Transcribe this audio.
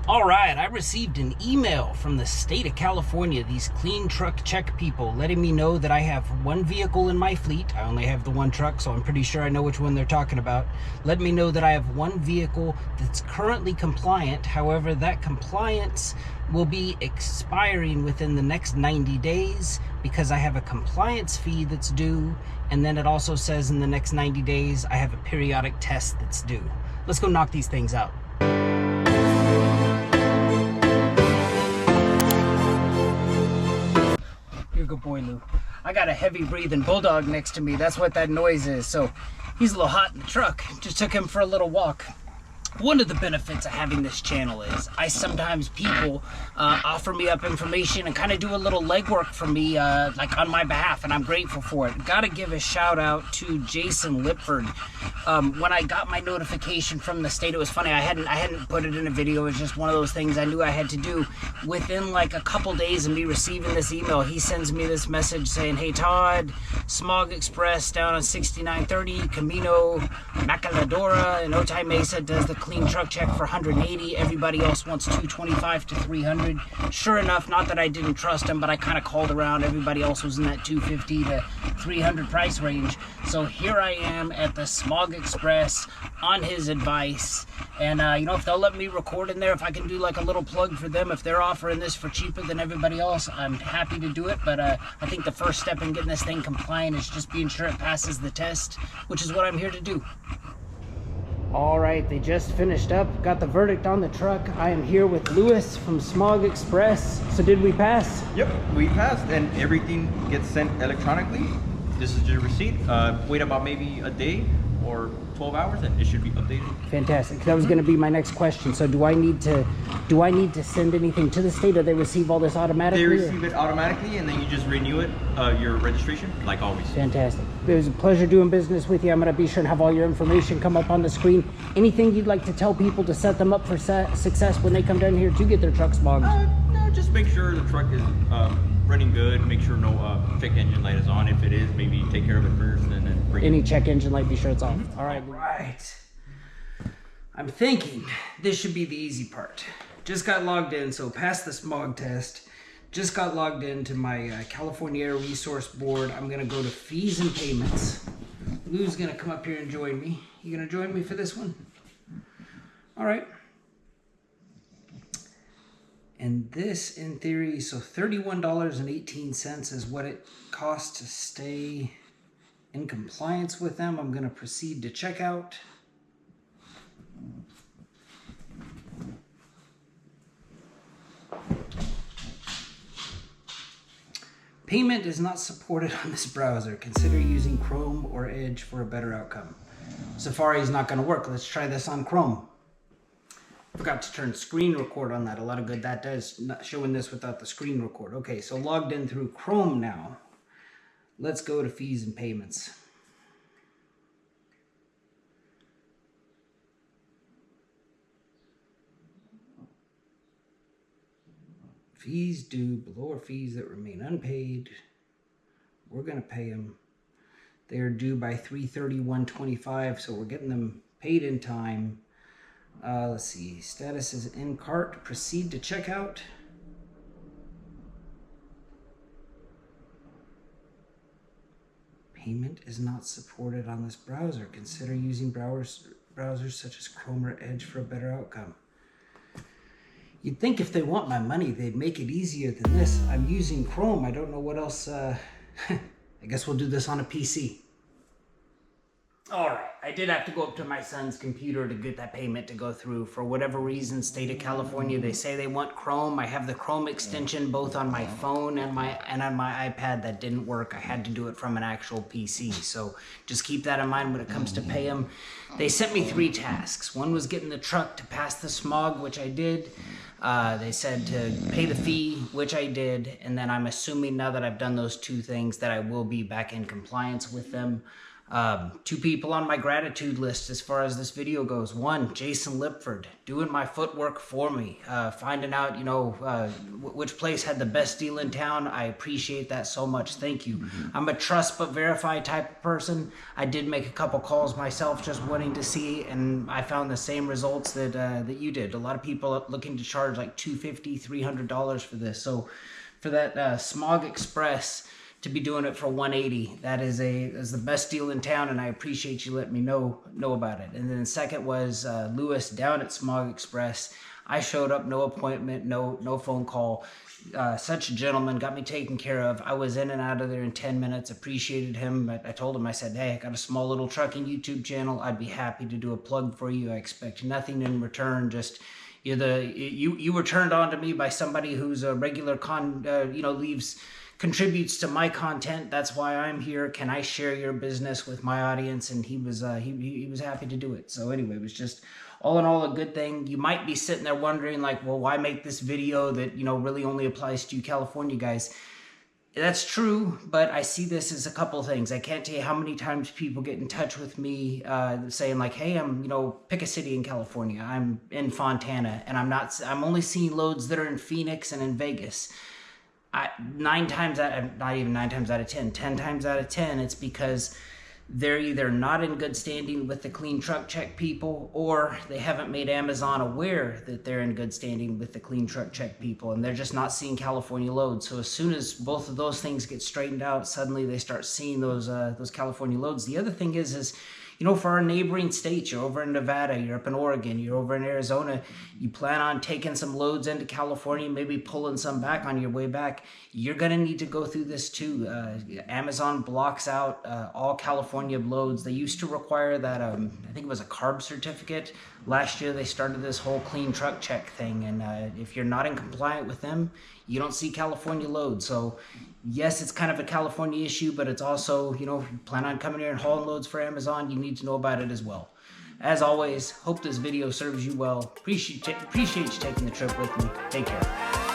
All right, I received an email from the state of California, these clean truck check people, letting me know that I have one vehicle in my fleet. I only have the one truck, so I'm pretty sure I know which one they're talking about. Let me know that I have one vehicle that's currently compliant. However, that compliance will be expiring within the next 90 days because I have a compliance fee that's due. And then it also says in the next 90 days, I have a periodic test that's due. Let's go knock these things out. You're a good boy, Lou. I got a heavy breathing bulldog next to me. That's what that noise is. So he's a little hot in the truck. Just took him for a little walk. One of the benefits of having this channel is sometimes people offer me up information and kind of do a little legwork for me, like on my behalf, and I'm grateful for it. Got to give a shout out to Jason Lipford. When I got my notification from the state, it was funny. I hadn't put it in a video. It was just one of those things I knew I had to do. Within like a couple days of me receiving this email, he sends me this message saying, "Hey Todd, Smog Express down on 6930 Camino, Maquiladora, and Otay Mesa does the clean truck check for 180. Everybody else wants 225 to 300. Sure enough, not that I didn't trust him, but I kind of called around. Everybody else was in that 250 to 300 price range. So here I am at the Smog Express on his advice. And you know, if they'll let me record in there, if I can do like a little plug for them, if they're offering this for cheaper than everybody else, I'm happy to do it. But I think the first step in getting this thing compliant is just being sure it passes the test, which is what I'm here to do. All right, they just finished up, got the verdict on the truck. I am here with Lewis from Smog Express. So did we pass? Yep, we passed, and everything gets sent electronically. This is your receipt. Wait about maybe a day or 12 hours and it should be updated. Fantastic. That was going to be my next question. So do I need to send anything to the state, or they receive all this automatically? They receive it automatically, and then you just renew it, your registration, like always. Fantastic. It was a pleasure doing business with you. I'm going to be sure and have all your information come up on the screen. Anything you'd like to tell people to set them up for success when they come down here to get their truck smogged? No, just make sure the truck is running good. Make sure no check engine light is on. If it is, maybe take care of it first and then bring any it. check engine light, be sure it's on. All right. I'm thinking this should be the easy part. Just got logged in, so passed the smog test. Just got logged into my California Air Resource Board. I'm gonna go to fees and payments. Lou's gonna come up here and join me. You gonna join me for this one? All right. And this, in theory, so $31.18 is what it costs to stay in compliance with them. I'm going to proceed to checkout. Payment is not supported on this browser. Consider using Chrome or Edge for a better outcome. Safari is not going to work. Let's try this on Chrome. Forgot to turn screen record on that. A lot of good that does, not showing this without the screen record. Okay, so logged in through Chrome now. Let's go to fees and payments. Fees due, below are fees that remain unpaid. We're going to pay them. They are due by 3/31/25, so we're getting them paid in time. Let's see, status is in cart, proceed to checkout. Payment is not supported on this browser. Consider using browsers such as Chrome or Edge for a better outcome. You'd think if they want my money, they'd make it easier than this. I'm using Chrome. I don't know what else. I guess we'll do this on a PC. All right, I did have to go up to my son's computer to get that payment to go through. For whatever reason, state of California, they say they want Chrome. I have the Chrome extension both on my phone and on my iPad. That didn't work. I had to do it from an actual PC. So just keep that in mind when it comes to pay them. They sent me 3 tasks. One was getting the truck to pass the smog, which I did. They said to pay the fee, which I did. And then I'm assuming now that I've done those 2 things that I will be back in compliance with them. Two people on my gratitude list as far as this video goes. One, Jason Lipford, doing my footwork for me, finding out, which place had the best deal in town. I appreciate that so much. Thank you. I'm a trust but verify type of person. I did make a couple calls myself just wanting to see, and I found the same results that you did. A lot of people looking to charge like $250, $300 for this. So for that Smog Express, to be doing it for $180, that is the best deal in town, and I appreciate you letting me know about it. And then second was Lewis down at Smog Express. I showed up, no appointment, no phone call. Such a gentleman, got me taken care of. I was in and out of there in 10 minutes. Appreciated him. I told him, I said, hey, I got a small little trucking YouTube channel. I'd be happy to do a plug for you. I expect nothing in return. Just you were turned on to me by somebody who's a regular contributes to my content. That's why I'm here. Can I share your business with my audience? And he was happy to do it. So anyway, it was just all in all a good thing. You might be sitting there wondering like, well, why make this video that really only applies to you California guys? That's true, but I see this as a couple things. I can't tell you how many times people get in touch with me saying like, hey, I'm, pick a city in California. I'm in Fontana, and I'm only seeing loads that are in Phoenix and in Vegas. 10 times out of 10, it's because they're either not in good standing with the clean truck check people, or they haven't made Amazon aware that they're in good standing with the clean truck check people, and they're just not seeing California loads. So as soon as both of those things get straightened out, suddenly they start seeing those California loads. The other thing is for our neighboring states, you're over in Nevada, you're up in Oregon, you're over in Arizona, you plan on taking some loads into California, maybe pulling some back on your way back, you're going to need to go through this too. Amazon blocks out all California loads. They used to require that, I think it was a CARB certificate. Last year they started this whole clean truck check thing, and if you're not in compliant with them, you don't see California loads. So yes, it's kind of a California issue, but it's also, if you plan on coming here and hauling loads for Amazon, you need to know about it as well. As always, hope this video serves you well. Appreciate you taking the trip with me. Take care.